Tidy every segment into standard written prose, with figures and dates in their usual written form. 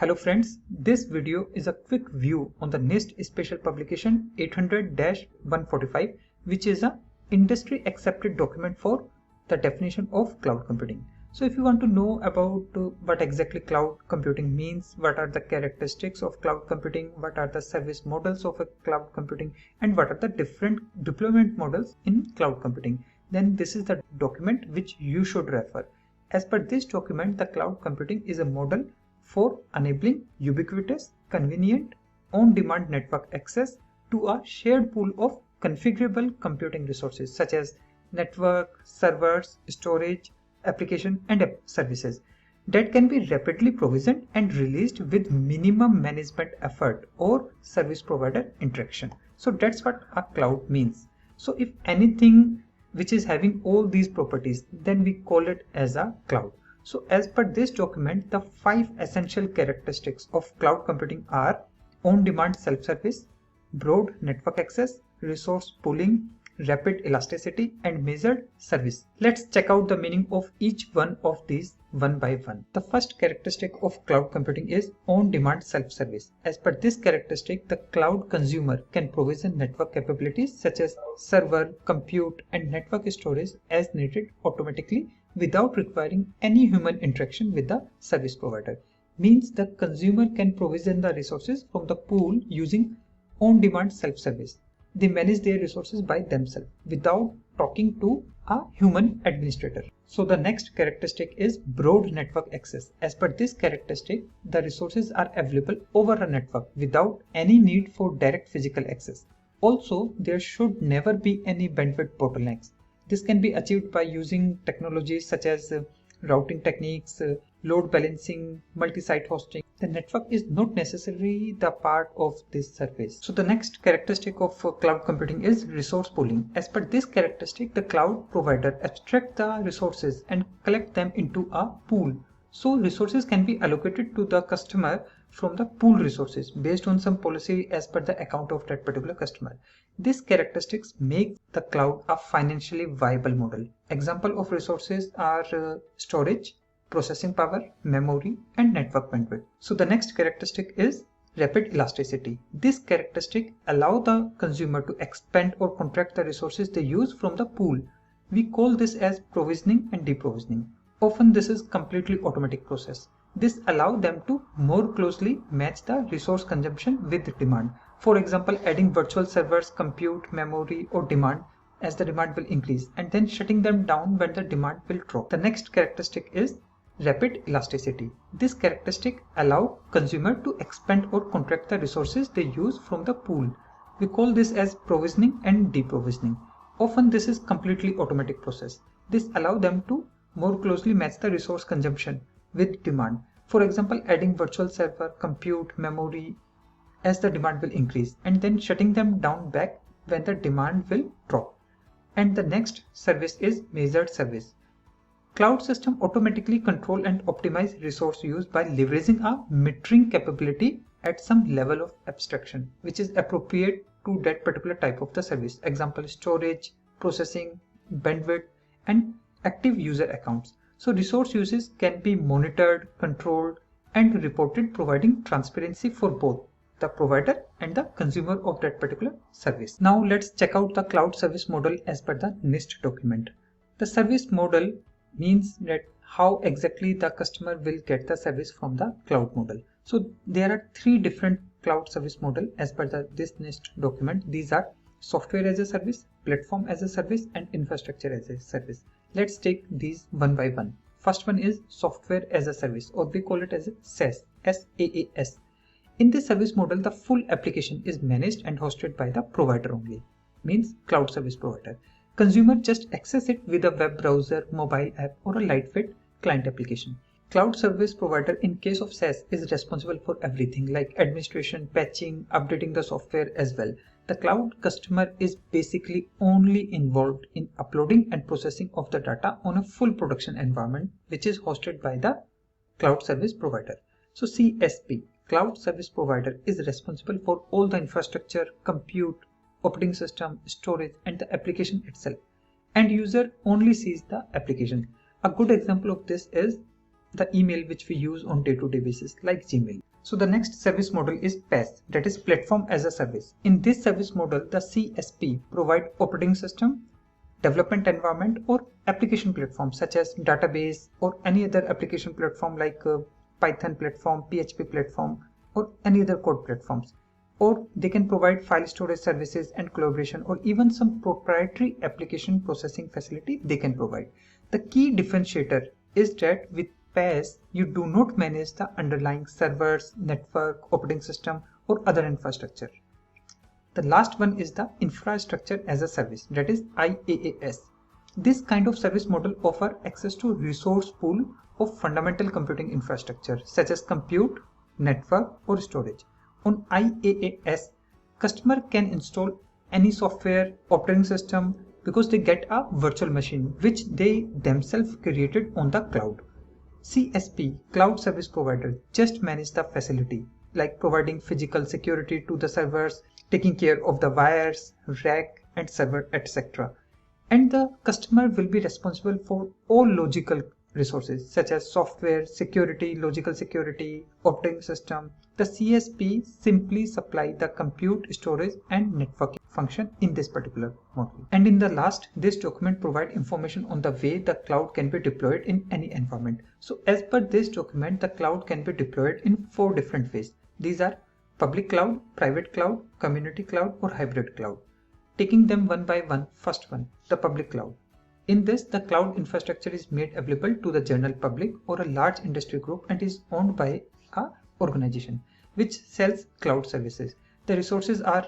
Hello friends, this video is a quick view on the NIST Special Publication 800-145, which is a industry accepted document for the definition of cloud computing. So if you want to know about what exactly cloud computing means, what are the characteristics of cloud computing, what are the service models of a cloud computing, and what are the different deployment models in cloud computing, then this is the document which you should refer. As per this document, the cloud computing is a model for enabling ubiquitous, convenient, on-demand network access to a shared pool of configurable computing resources such as network, servers, storage, application, and app services that can be rapidly provisioned and released with minimum management effort or service provider interaction. So that's what a cloud means. So if anything which is having all these properties, then we call it as a cloud. So as per this document, the 5 essential characteristics of cloud computing are on-demand self-service, broad network access, resource pooling, rapid elasticity, and measured service. Let's check out the meaning of each one of these one by one. The first characteristic of cloud computing is on-demand self-service. As per this characteristic, the cloud consumer can provision network capabilities such as server, compute, and network storage as needed automatically without requiring any human interaction with the service provider. Means the consumer can provision the resources from the pool using on-demand self-service. They manage their resources by themselves without talking to a human administrator. So the next characteristic is broad network access. As per this characteristic, the resources are available over a network without any need for direct physical access. Also, there should never be any bandwidth bottlenecks. This can be achieved by using technologies such as routing techniques, load balancing, multi-site hosting. The network is not necessarily the part of this service. So the next characteristic of cloud computing is resource pooling. As per this characteristic, the cloud provider abstract the resources and collect them into a pool. So resources can be allocated to the customer from the pool resources based on some policy as per the account of that particular customer. These characteristics make the cloud a financially viable model. Example of resources are storage, processing power, memory, and network bandwidth. So the next characteristic is rapid elasticity. This characteristic allows the consumer to expand or contract the resources they use from the pool. We call this as provisioning and deprovisioning. Often this is completely automatic process. This allows them to more closely match the resource consumption with demand. For example, adding virtual servers, compute, memory, or demand as the demand will increase, and then shutting them down when the demand will drop. The next characteristic is rapid elasticity. This characteristic allows consumer to expand or contract the resources they use from the pool. We call this as provisioning and deprovisioning. Often this is completely automatic process. This allows them to more closely match the resource consumption with demand. For example, adding virtual server, compute, memory as the demand will increase, and then shutting them down back when the demand will drop. And the next service is measured service. Cloud system automatically control and optimize resource use by leveraging a metering capability at some level of abstraction, which is appropriate to that particular type of the service. Example, storage, processing, bandwidth, and active user accounts. So resource uses can be monitored, controlled, and reported, providing transparency for both the provider and the consumer of that particular service. Now let's check out the cloud service model as per the NIST document. The service model means that how exactly the customer will get the service from the cloud model. So there are 3 different cloud service model as per this NIST document. These are software as a service, platform as a service, and infrastructure as a service. Let's take these one by one. First one is software as a service, or we call it as a SaaS, SaaS. In this service model, the full application is managed and hosted by the provider only, means cloud service provider. Consumer just access it with a web browser, mobile app, or a lightweight client application. Cloud service provider in case of SaaS is responsible for everything like administration, patching, updating the software as well. The cloud customer is basically only involved in uploading and processing of the data on a full production environment, which is hosted by the cloud service provider. So CSP, cloud service provider, is responsible for all the infrastructure, compute, operating system, storage, and the application itself. End user only sees the application. A good example of this is the email which we use on day-to-day basis like Gmail. So the next service model is PaaS, that is Platform as a Service. In this service model, the CSP provide operating system, development environment or application platform such as database or any other application platform like Python platform, PHP platform or any other code platforms. Or they can provide file storage services and collaboration or even some proprietary application processing facility they can provide. The key differentiator is that with PaaS, you do not manage the underlying servers, network, operating system or other infrastructure. The last one is the Infrastructure as a Service, that is IaaS. This kind of service model offers access to resource pool of fundamental computing infrastructure such as compute, network or storage. On IaaS, customer can install any software, operating system because they get a virtual machine which they themselves created on the cloud. CSP, Cloud Service Provider, just manage the facility like providing physical security to the servers, taking care of the wires, rack and server, etc. And the customer will be responsible for all logical resources such as software, security, logical security, operating system. The CSP simply supply the compute, storage and networking function in this particular model. And in the last, this document provide information on the way the cloud can be deployed in any environment. So as per this document, the cloud can be deployed in 4 different ways. These are public cloud, private cloud, community cloud or hybrid cloud. Taking them one by one, first one, the public cloud. In this, the cloud infrastructure is made available to the general public or a large industry group and is owned by an organization which sells cloud services. The resources are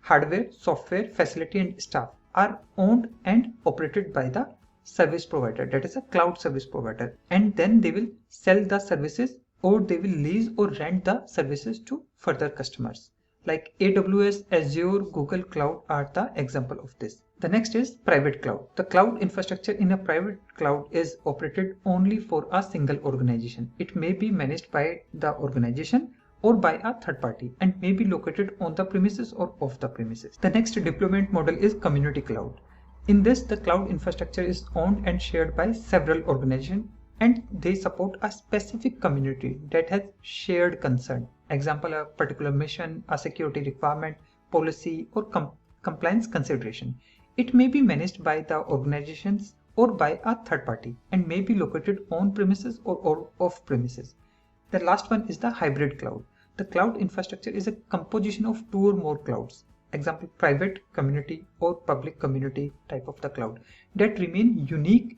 hardware, software, facility and staff are owned and operated by the service provider, that is a cloud service provider, and then they will sell the services or they will lease or rent the services to further customers. Like AWS, Azure, Google Cloud are the example of this. The next is private cloud. The cloud infrastructure in a private cloud is operated only for a single organization. It may be managed by the organization or by a third party and may be located on the premises or off the premises. The next deployment model is community cloud. In this, the cloud infrastructure is owned and shared by several organizations and they support a specific community that has shared concern. Example, a particular mission, a security requirement, policy or compliance consideration. It may be managed by the organizations or by a third party and may be located on premises or off premises. The last one is the hybrid cloud. The cloud infrastructure is a composition of 2 or more clouds. Example, private community or public community type of the cloud that remain unique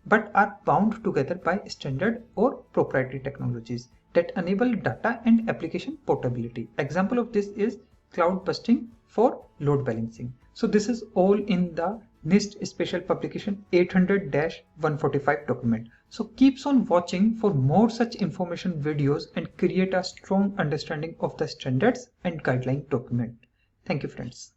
but are bound together by standard or proprietary technologies that enable data and application portability. Example of this is cloud busting for load balancing. So this is all in the NIST Special Publication 800-145 document. So keeps on watching for more such information videos and create a strong understanding of the standards and guideline document. Thank you friends.